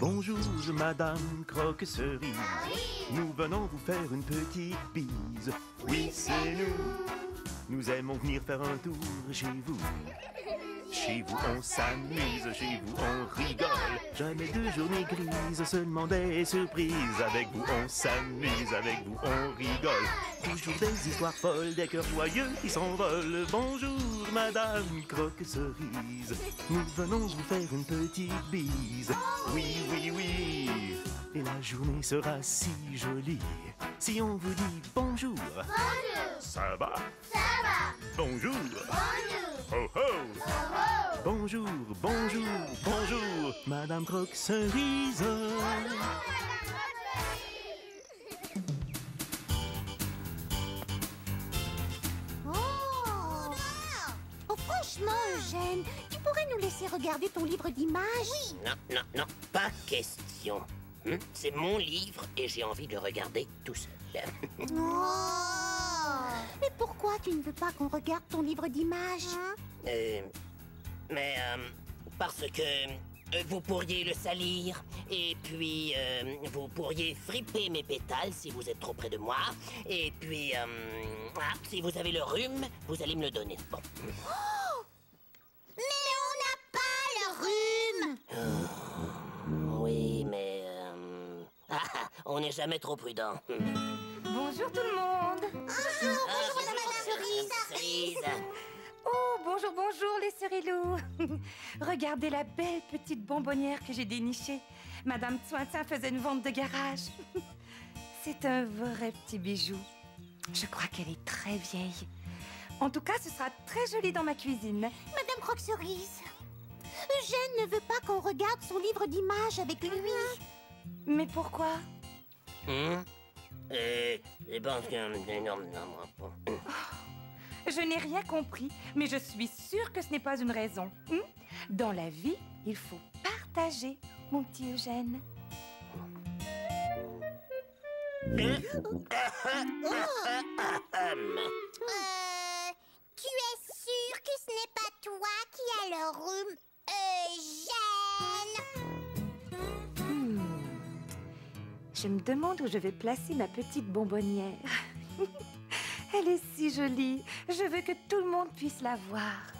Bonjour, Madame Croque-Cerise. Nous venons vous faire une petite bise. Oui, c'est nous. Nous aimons venir faire un tour chez vous. Chez vous, on s'amuse. Chez vous, on rigole. Jamais de journée grise, seulement des surprises. Avec vous, on s'amuse. Avec vous, on rigole. Toujours des histoires folles, des cœurs joyeux qui s'envolent. Bonjour, Madame Croque-Cerise. Nous venons vous faire une petite bise. Oui, oui, oui. Et la journée sera si jolie si on vous dit bonjour. Bonjour. Ça va? Ça va. Bonjour. Bonjour. Ho, ho. Oh, oh. Bonjour, bonjour, bonjour, Madame Croque-Cerise. Oh, franchement, Eugène, tu pourrais nous laisser regarder ton livre d'images? Oui. Non, pas question. C'est mon livre et j'ai envie de le regarder tout seul. Mais pourquoi tu ne veux pas qu'on regarde ton livre d'images? Parce que vous pourriez le salir et puis vous pourriez friper mes pétales si vous êtes trop près de moi. Et puis, si vous avez le rhume, vous allez me le donner. Bon. Mais on n'a pas le rhume. Oui, mais on n'est jamais trop prudent. Bonjour tout le monde. Bonjour, Madame Cerise. Oh, bonjour les cerilous. Regardez la belle petite bonbonnière que j'ai dénichée. Madame Tsointin faisait une vente de garage. C'est un vrai petit bijou. Je crois qu'elle est très vieille. En tout cas, ce sera très joli dans ma cuisine. Madame Croque-Cerise, Eugène ne veut pas qu'on regarde son livre d'images avec lui. Mais pourquoi? Je pense que... Je n'ai rien compris, mais je suis sûre que ce n'est pas une raison. Dans la vie, il faut partager, mon petit Eugène. Tu es sûre que ce n'est pas toi qui as le rhume, Eugène? Je me demande où je vais placer ma petite bonbonnière. Elle est si jolie. Je veux que tout le monde puisse la voir.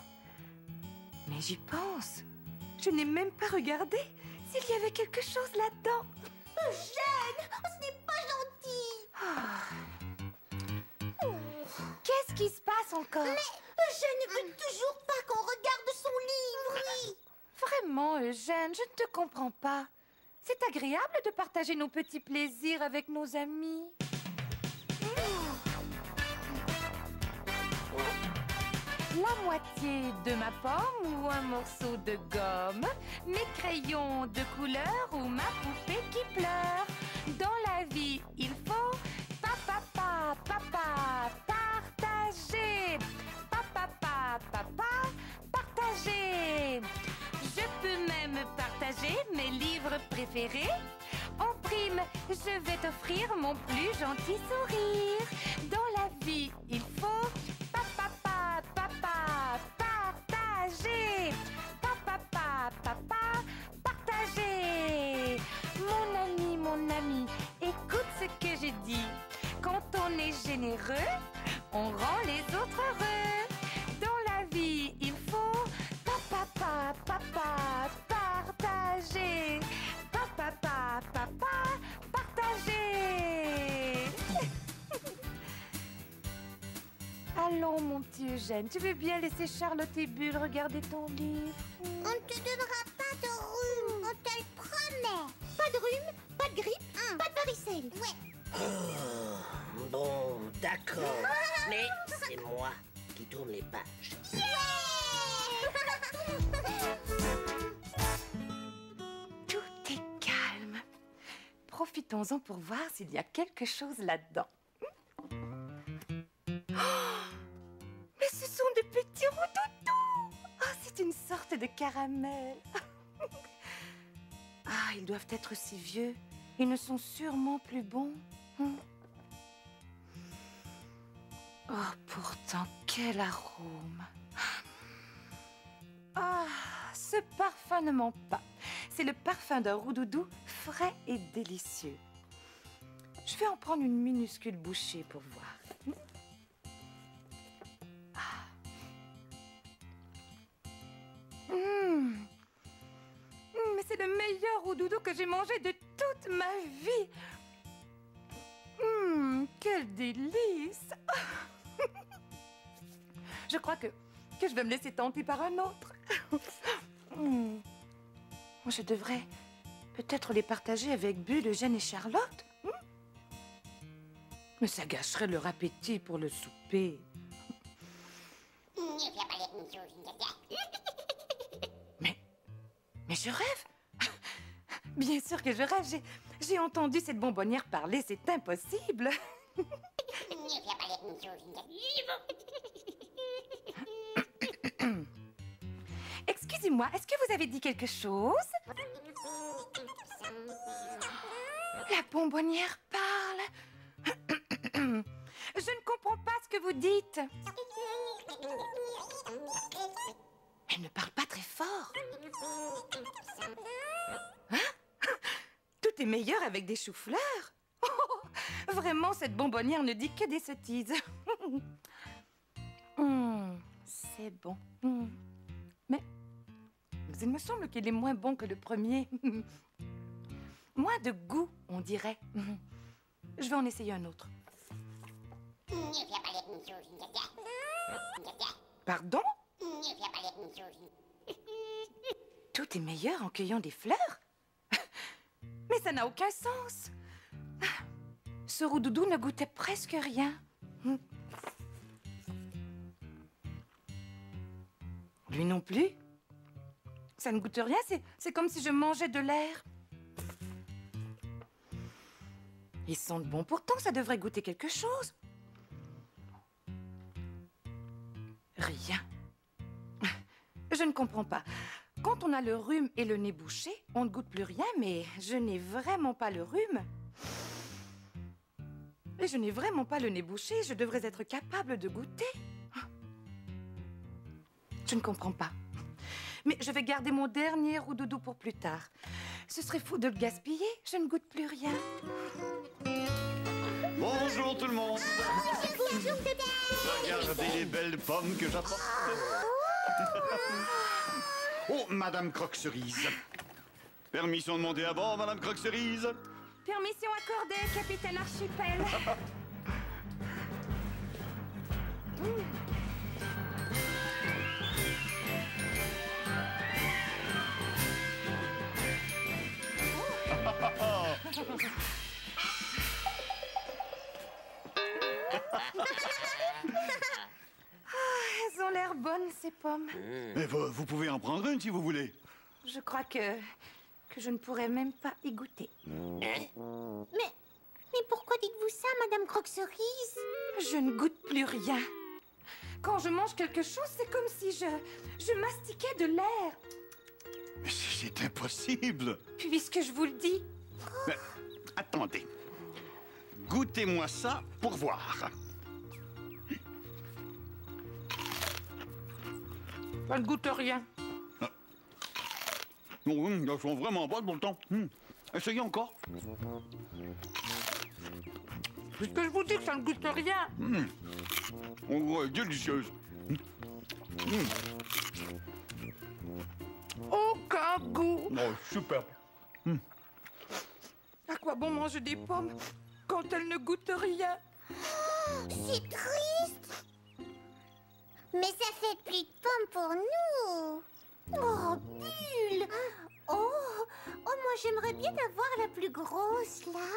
Mais j'y pense. Je n'ai même pas regardé s'il y avait quelque chose là-dedans. Eugène, ce n'est pas gentil. Qu'est-ce qui se passe encore? Mais Eugène ne veut toujours pas qu'on regarde son livre. Vraiment, Eugène, je ne te comprends pas. C'est agréable de partager nos petits plaisirs avec nos amis. La moitié de ma pomme ou un morceau de gomme, mes crayons de couleur ou ma poupée qui pleure. Dans la vie, il faut partager. Partager. Je peux même partager mes livres préférés. En prime, je vais t'offrir mon plus gentil sourire. Dans la vie, il faut partager. Partager. Mon ami, écoute ce que j'ai dit. Quand on est généreux, on rend les autres heureux. Dans la vie, il faut partager. Partager. Allons, mon petit Eugène, tu veux bien laisser Charlotte et Bulle regarder ton livre? On ne te donnera pas de rhume, on te le promet. Pas de rhume, pas de grippe, pas de varicelle. Ouais. Bon, d'accord. Mais c'est moi qui tourne les pages. Tout est calme. Profitons-en pour voir s'il y a quelque chose là-dedans. Mais ce sont de petits routoutous. Oh, c'est une sorte de caramel. Ah, ils doivent être si vieux. Ils ne sont sûrement plus bons. Oh, pourtant, quel arôme. Ah, ce parfum ne ment pas. C'est le parfum d'un roudoudou frais et délicieux. Je vais en prendre une minuscule bouchée pour voir. Mais c'est le meilleur roudoudou que j'ai mangé de toute ma vie. Quel délice. Je crois que je vais me laisser tenter par un autre. Je devrais peut-être les partager avec Bulle, Eugène et Charlotte. Mais ça gâcherait leur appétit pour le souper. Mais je rêve. Bien sûr que je rêve. J'ai entendu cette bonbonnière parler, c'est impossible. Excusez-moi, est-ce que vous avez dit quelque chose? La bonbonnière parle. Je ne comprends pas ce que vous dites. Elle ne parle pas très fort. Hein? Tout est meilleur avec des choux-fleurs. Oh, vraiment, cette bonbonnière ne dit que des sottises. C'est bon. Mais il me semble qu'il est moins bon que le premier. Moins de goût, on dirait. Je vais en essayer un autre. Pardon? Tout est meilleur en cueillant des fleurs? Mais ça n'a aucun sens. Ce roudoudou ne goûtait presque rien. Lui non plus. Ça ne goûte rien, c'est comme si je mangeais de l'air. Ils sentent bon, pourtant ça devrait goûter quelque chose. Rien. Je ne comprends pas. Quand on a le rhume et le nez bouché, on ne goûte plus rien, mais je n'ai vraiment pas le rhume. Et je n'ai vraiment pas le nez bouché, je devrais être capable de goûter. Je ne comprends pas. Mais je vais garder mon dernier roudoudou pour plus tard. Ce serait fou de le gaspiller, je ne goûte plus rien. Bonjour tout le monde. Bonjour, bébé. Regardez les belles pommes que j'apporte. Oh, Madame Croque-Cerise. Permission de monter à bord, Madame Croque-Cerise? Permission accordée, capitaine Archipel. Elles ont l'air bonnes, ces pommes. Mais vous pouvez en prendre une si vous voulez. Je crois que je ne pourrais même pas y goûter. Mais pourquoi dites-vous ça, Madame Croque-Cerise? Je ne goûte plus rien. Quand je mange quelque chose, c'est comme si je mastiquais de l'air. Mais c'est impossible. Puisque je vous le dis. Mais, attendez. Goûtez-moi ça pour voir. Ça ne goûte rien. Non, elles sont vraiment bonnes pourtant. Essayez encore. Puisque je vous dis que ça ne goûte rien. Oh, délicieuse. Aucun goût. Oh, superbe. À quoi bon manger des pommes quand elles ne goûtent rien? C'est triste. Mais ça fait plus de pommes pour nous. Oh, Bulle. Oh, moi j'aimerais bien avoir la plus grosse, là.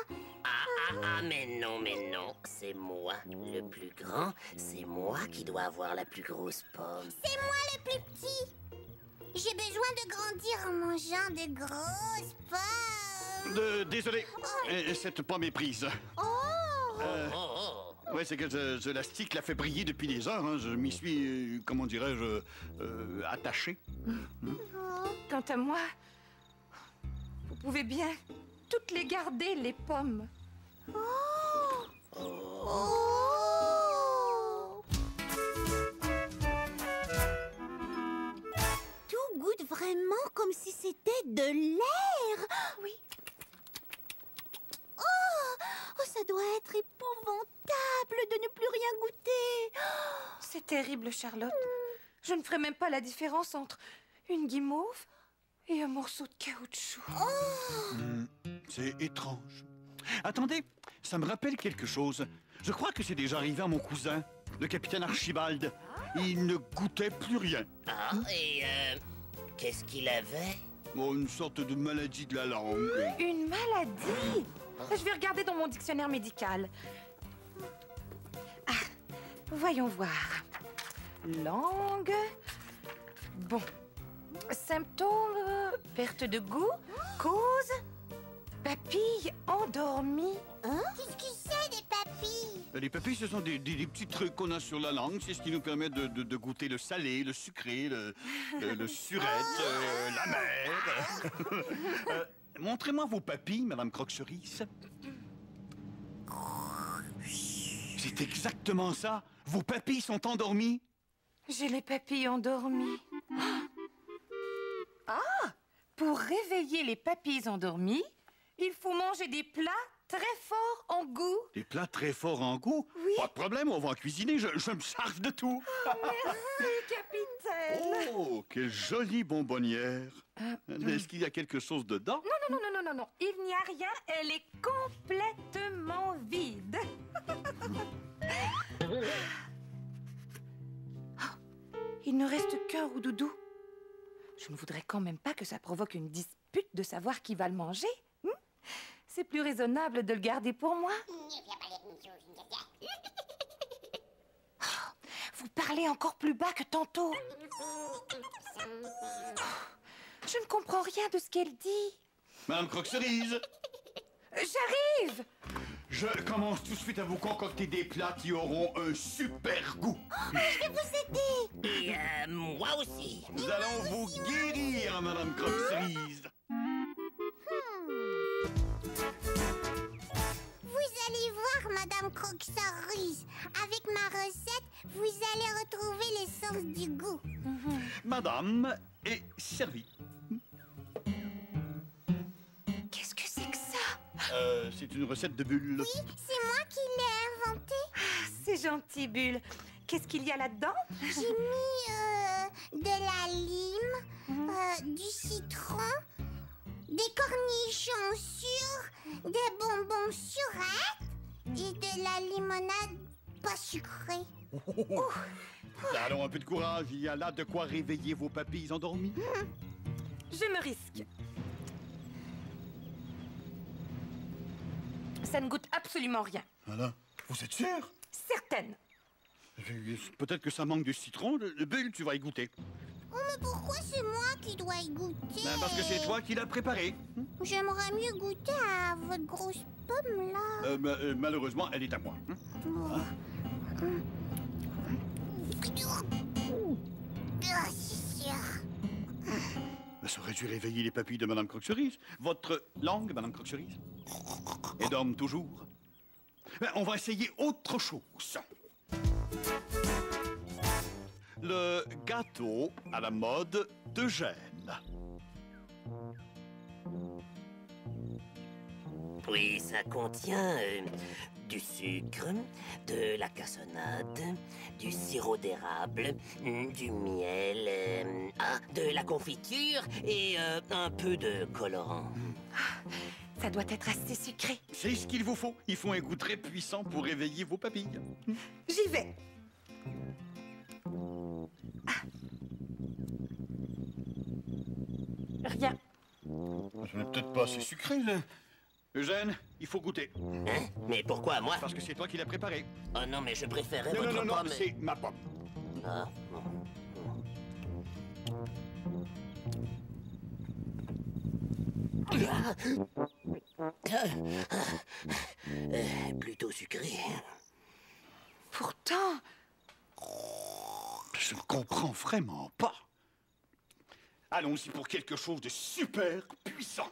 Mais non, c'est moi le plus grand, c'est moi qui dois avoir la plus grosse pomme. C'est moi le plus petit. J'ai besoin de grandir en mangeant de grosses pommes. Désolé, cette pomme est prise. Ouais, c'est que ce lastique l'a fait briller depuis des heures. Hein. Je m'y suis, comment dirais-je, attaché. Quant à moi, vous pouvez bien toutes les garder, les pommes. Tout goûte vraiment comme si c'était de l'air. Oui. Oh, ça doit être épouvantable de ne plus rien goûter. C'est terrible, Charlotte. Je ne ferai même pas la différence entre une guimauve et un morceau de caoutchouc. C'est étrange. Attendez, ça me rappelle quelque chose. Je crois que c'est déjà arrivé à mon cousin, le capitaine Archibald. Il ne goûtait plus rien. Ah, et qu'est-ce qu'il avait? Oh, une sorte de maladie de la langue. Une maladie? Je vais regarder dans mon dictionnaire médical. Ah, voyons voir. Langue. Bon. Symptômes, perte de goût, cause, papilles endormies. Qu'est-ce que c'est, des papilles? Les papilles, ce sont des petits trucs qu'on a sur la langue. C'est ce qui nous permet de goûter le salé, le sucré, le surette, la mer. Montrez-moi vos papilles, Madame Croque-Cerise. C'est exactement ça. Vos papilles sont endormies. J'ai les papilles endormies. Ah! Pour réveiller les papilles endormies, il faut manger des plats très forts en goût. Des plats très forts en goût? Oui. Pas de problème, on va en cuisiner. Je me charge de tout. Merci, capitaine. Oh, quelle jolie bonbonnière. Est-ce qu'il y a quelque chose dedans? Non, il n'y a rien, elle est complètement vide. Oh, il ne reste qu'un roux-doudou. Je ne voudrais quand même pas que ça provoque une dispute de savoir qui va le manger. C'est plus raisonnable de le garder pour moi. Vous parlez encore plus bas que tantôt. Je ne comprends rien de ce qu'elle dit. Madame Croque-Cerise, J'arrive! je commence tout de suite à vous concocter des plats qui auront un super goût. Et moi aussi. Nous allons vous guérir, Madame Croque-Cerise. Vous allez voir, Madame Croque-Cerise. Avec ma recette, vous allez retrouver l'essence du goût. Madame est servie. Qu'est-ce que c'est que ça? C'est une recette de bulles. Oui, c'est moi qui l'ai inventé. C'est gentil, Bulle. Qu'est-ce qu'il y a là-dedans? J'ai mis de la lime, du citron, des cornichons sûrs, des bonbons surettes et de la limonade pas sucrée. Allons, un peu de courage. Il y a là de quoi réveiller vos papilles endormies. Je me risque. Ça ne goûte absolument rien. Voilà. Vous êtes sûr? Certaine. Peut-être que ça manque de citron. Le bulle, tu vas y goûter. Oh, mais pourquoi c'est moi qui dois y goûter? Ben, parce que c'est toi qui l'as préparé. J'aimerais mieux goûter à votre grosse pomme, là. Malheureusement, elle est à moi. Ah, c'est sûr. Ça aurait dû réveiller les papilles de Madame Croque-Cerise. Votre langue, Madame Croque-Cerise? Et dorme toujours. Ben, on va essayer autre chose. Le gâteau à la mode d'Eugène. Oui, ça contient du sucre, de la cassonade, du sirop d'érable, du miel, de la confiture et un peu de colorant. Ça doit être assez sucré. C'est ce qu'il vous faut. Il faut un goût très puissant pour réveiller vos papilles. J'y vais. Rien. Ce n'est peut-être pas assez sucré, là. Eugène, il faut goûter. Hein? Mais pourquoi moi? Parce que c'est toi qui l'as préparé. Oh non, mais je préférais Non, votre non, non, pomme. c'est ma pomme. Ah, bon. Plutôt sucré. Pourtant, Je ne comprends vraiment pas. Allons-y pour quelque chose de super puissant.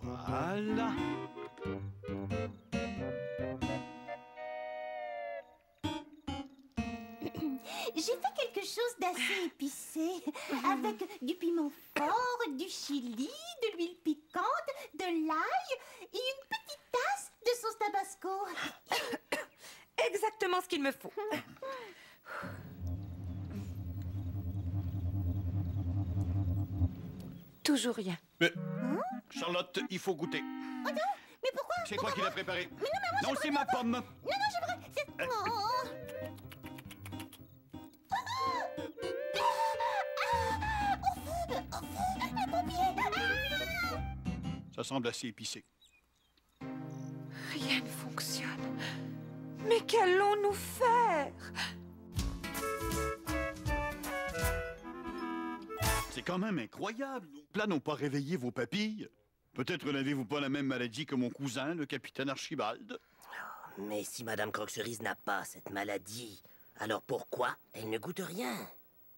Voilà. J'ai fait quelque chose d'assez épicé, avec du piment fort, du chili, de l'huile piquante, de l'ail et une petite tasse de sauce tabasco. Exactement ce qu'il me faut. Toujours rien. Mais, Charlotte, il faut goûter. Oh non, mais pourquoi? C'est toi qui l'as préparé. Mais non, mais moi, Non, c'est ma pomme. Non, j'aimerais... Oh. Les pompiers. Ça semble assez épicé. Rien ne fonctionne. Mais qu'allons-nous faire? C'est quand même incroyable. Nos plats n'ont pas réveillé vos papilles. Peut-être n'avez-vous pas la même maladie que mon cousin, le capitaine Archibald. Mais si Madame Croque-Cerise n'a pas cette maladie, alors pourquoi elle ne goûte rien?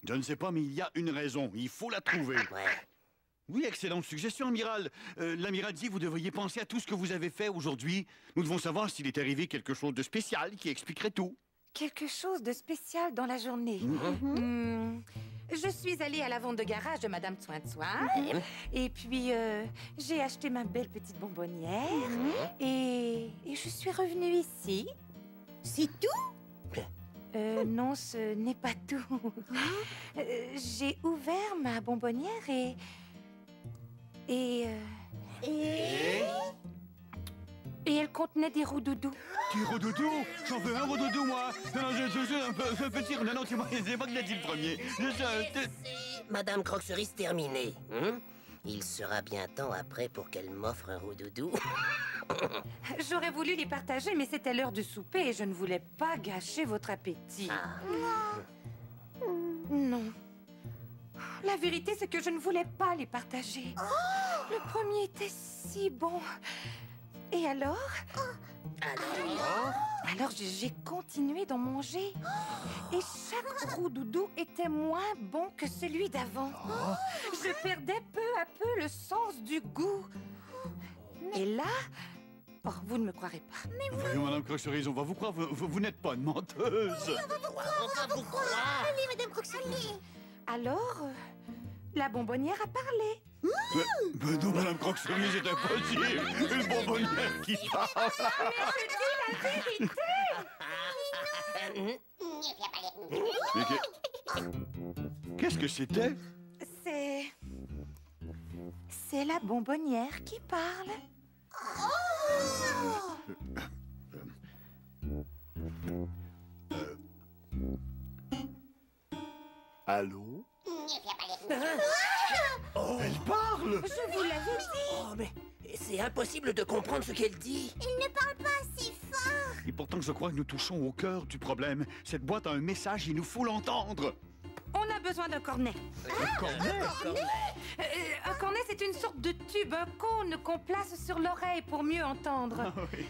Je ne sais pas, mais il y a une raison. Il faut la trouver. Ouais. Oui, excellente suggestion, amiral. L'amiral dit que vous devriez penser à tout ce que vous avez fait aujourd'hui. Nous devons savoir s'il est arrivé quelque chose de spécial qui expliquerait tout. Quelque chose de spécial dans la journée. Je suis allée à la vente de garage de Madame Tsoin-Tsoin. Et puis, j'ai acheté ma belle petite bonbonnière. Et je suis revenue ici. C'est tout? Non, ce n'est pas tout. J'ai ouvert ma bonbonnière et elle contenait des roudoudous. Des roudoudous? J'en veux un roudoudou, moi. Non, je suis un petit... Non, c'est moi qui l'ai dit le premier. Madame Croque-Cerise terminée. Il sera bien temps après pour qu'elle m'offre un roudoudou. J'aurais voulu les partager, mais c'était l'heure du souper et je ne voulais pas gâcher votre appétit. Non. La vérité, c'est que je ne voulais pas les partager. Le premier était si bon. Et alors? Alors, j'ai continué d'en manger. Et chaque roudoudou était moins bon que celui d'avant. Je perdais peu à peu le sens du goût. Et là... Oh, vous ne me croirez pas. Voyons, Madame Croque-Cerise, on va vous croire. Vous n'êtes pas une menteuse. On va vous croire. Allez, Madame Croque-Cerise. Alors, la bonbonnière a parlé. Mais non, Madame Croque-Cerise, c'est impossible. Une bonbonnière qui parle. Mais je dis la vérité. Mais qu'est-ce que c'était? C'est la bonbonnière qui parle. Allô? Elle parle! Je vous l'avais dit. Oh, mais c'est impossible de comprendre ce qu'elle dit. Il ne parle pas si fort. Et pourtant, je crois que nous touchons au cœur du problème. Cette boîte a un message, il nous faut l'entendre. On a besoin d'un cornet. Un cornet? Un cornet, c'est une sorte de tube, un cône qu'on place sur l'oreille pour mieux entendre. Ah oui.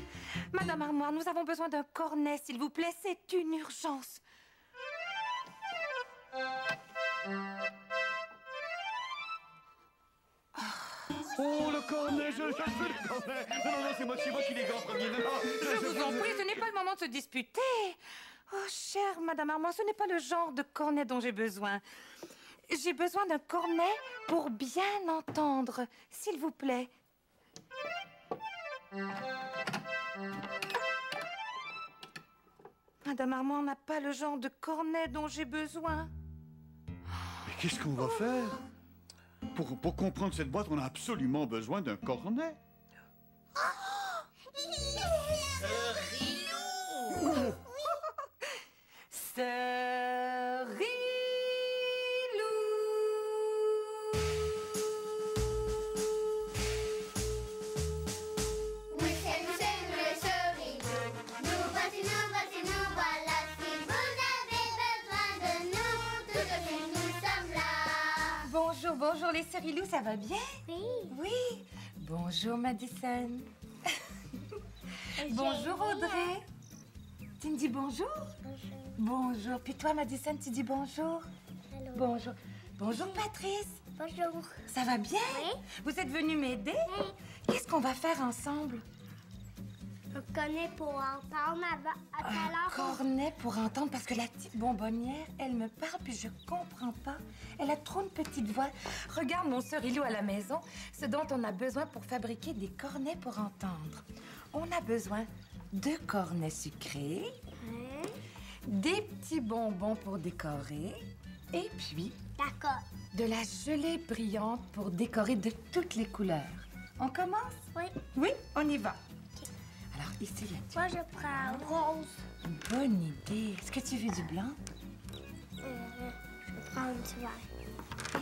Madame Armoire, nous avons besoin d'un cornet, s'il vous plaît. C'est une urgence. Oh, le cornet, je veux le cornet. Non, c'est moi qui l'ai en premier. Non, Je vous en prie, ce n'est pas le moment de se disputer. Oh, chère Madame Armoire, ce n'est pas le genre de cornet dont j'ai besoin. J'ai besoin d'un cornet pour bien entendre, s'il vous plaît. Madame Armoire n'a pas le genre de cornet dont j'ai besoin. Mais qu'est-ce qu'on va faire? Pour comprendre cette boîte, on a absolument besoin d'un cornet. Sœur Rilou. Oui, c'est nous, les Cerilous. Nous voici, nous voilà. Si vous avez besoin de nous, tout de suite nous sommes là. Bonjour, bonjour les Cerilous, ça va bien? Oui. Oui. Bonjour Madison. Bonjour Audrey. Tu me dis bonjour? Bonjour. Puis toi Madison, tu dis bonjour? Allô. Bonjour. Bonjour Patrice. Bonjour. Ça va bien? Oui. Vous êtes venus m'aider? Oui. Qu'est-ce qu'on va faire ensemble? Un cornet pour entendre à tout à l'heure. Cornet pour entendre, parce que la petite bonbonnière, elle me parle, puis je comprends pas. Elle a trop une petite voix. Regarde, mon Cerilou à la maison, ce dont on a besoin pour fabriquer des cornets pour entendre. On a besoin de cornets sucrés, des petits bonbons pour décorer, et puis D'accord. de la gelée brillante pour décorer de toutes les couleurs. On commence? Oui. Oui, on y va. Alors, ici, là, Moi, je prends rose. bonne idée. Est-ce que tu veux du blanc? Je vais prendre du vert.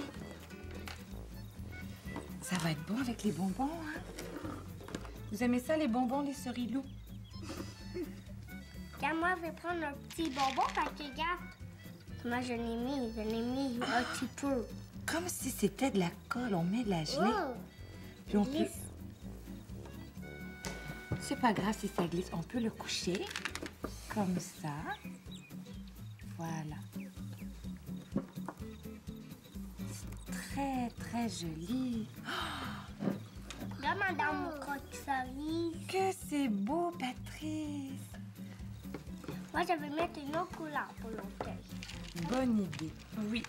Ça va être bon avec les bonbons, hein? Vous aimez ça, les bonbons, les Cerilou? Quand moi, je vais prendre un petit bonbon parce que, regarde, moi, je l'ai mis un petit peu. Comme si c'était de la colle. On met de la gelée. Oh. Puis on peut... Glisse. C'est pas grave si ça glisse. On peut le coucher comme ça. Voilà. C'est très, très joli. Regarde, madame, mon croque-cerise. Que c'est beau, Patrice. Moi, je vais mettre une autre couleur pour l'hôtel. Bonne idée. Oui.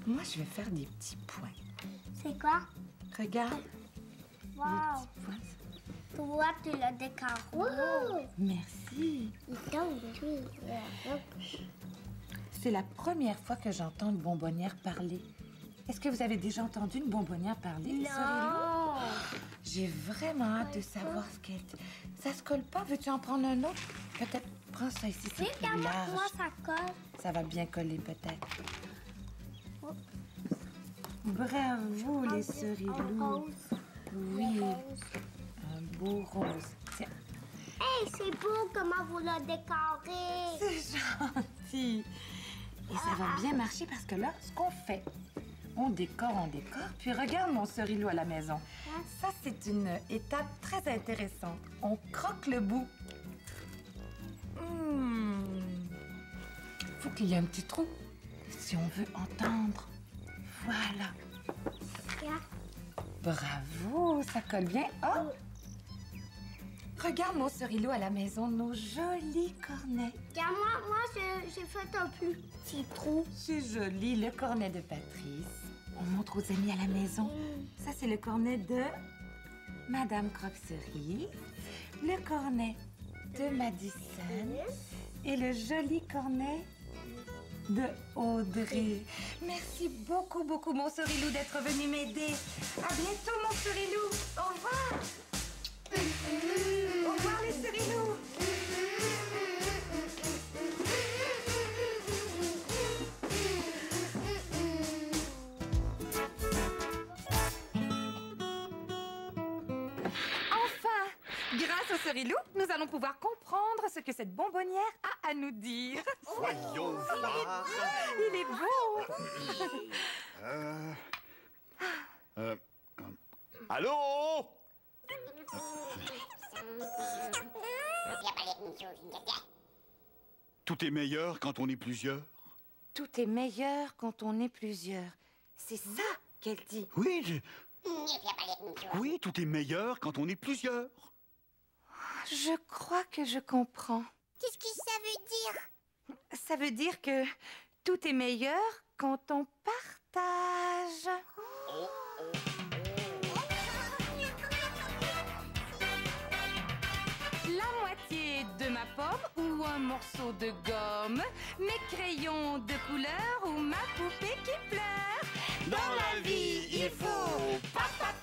Moi, je vais faire des petits points. C'est quoi? Regarde. Wow. Les petits points. Tu vois, tu le décores. Merci. Il tombe, oui. C'est la première fois que j'entends une bonbonnière parler. Est-ce que vous avez déjà entendu une bonbonnière parler, les Cerilou? Non. J'ai vraiment hâte de savoir ce qu'elle dit. Ça se colle pas? Veux-tu en prendre un autre? Peut-être prends ça ici, c'est plus Regarde, large. moi, ça colle. Ça va bien coller, peut-être. Bravo, les Cerilou. Oui, un beau rose. Tiens, Hey, c'est beau comment vous le décorez. c'est gentil. Et ça va bien marcher parce que là, ce qu'on fait, on décore, puis regarde mon Cerilou à la maison. Ça, c'est une étape très intéressante. On croque le bout. Faut qu'il y ait un petit trou si on veut entendre. Voilà. Regarde. Bravo, ça colle bien. Oh! Regarde mon Cerilou à la maison, nos jolis cornets. Regarde, moi, j'ai fait un plus petit trou. C'est joli, le cornet de Patrice. On montre aux amis à la maison. Ça, c'est le cornet de Madame Croque-Cerise, le cornet de Madison et le joli cornet de Audrey. Merci beaucoup, beaucoup, mon Cerilou, d'être venu m'aider. À bientôt, mon Cerilou. Au revoir. Au revoir, les Cerilou. Grâce au Cerilou, nous allons pouvoir comprendre ce que cette bonbonnière a à nous dire. Voyons voir. Il est beau. Allô? Tout est meilleur quand on est plusieurs. Tout est meilleur quand on est plusieurs. C'est ça qu'elle dit. Oui, oui, tout est meilleur quand on est plusieurs. Je crois que je comprends. Qu'est-ce que ça veut dire? Ça veut dire que tout est meilleur quand on partage. La moitié de ma pomme ou un morceau de gomme, mes crayons de couleur ou ma poupée qui pleure. Dans la vie, il faut partager.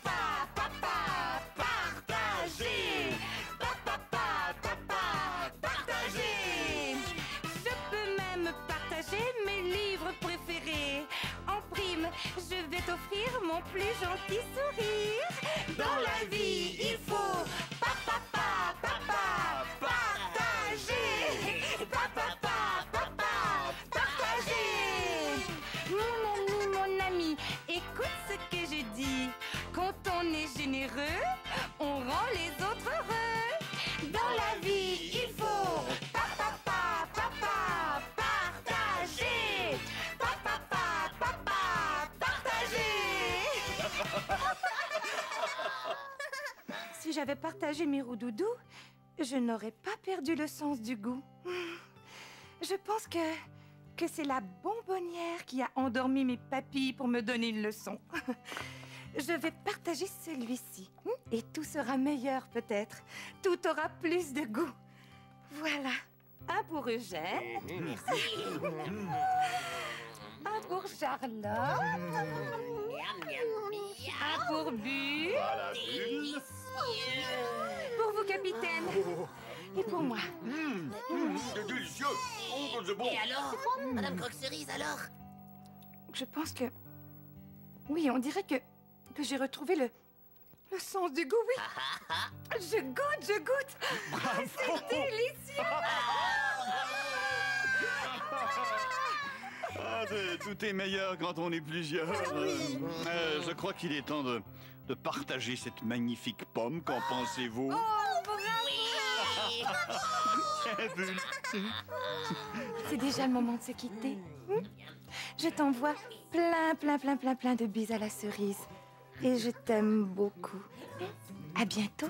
Partager. Je peux même partager mes livres préférés. En prime, je vais t'offrir mon plus gentil sourire. Dans la vie, il faut partager. Mon ami, écoute ce que je dis. Quand on est généreux, on rend les autres heureux. Dans la vie, il faut partager. Partager. Si j'avais partagé mes roudoudous, je n'aurais pas perdu le sens du goût. Je pense que c'est la bonbonnière qui a endormi mes papilles pour me donner une leçon. Je vais partager celui-ci. Et tout sera meilleur peut-être. Tout aura plus de goût. Voilà. Un pour Eugène. Merci. Un pour Charlotte. Miam, miam, miam. Un pour Bu. Délicieux. Pour vous, capitaine. Et pour moi. C'est délicieux. Oh, c'est bon. Et alors, Madame Croque-Cerise, alors? Je pense que... Oui, on dirait que j'ai retrouvé le sens du goût, oui. Je goûte. C'est délicieux. Ah, tout est meilleur quand on est plusieurs. Je crois qu'il est temps de partager cette magnifique pomme. Qu'en pensez-vous? Oui. C'est déjà le moment de se quitter. Je t'envoie plein de bises à la cerise. Et je t'aime beaucoup. À bientôt.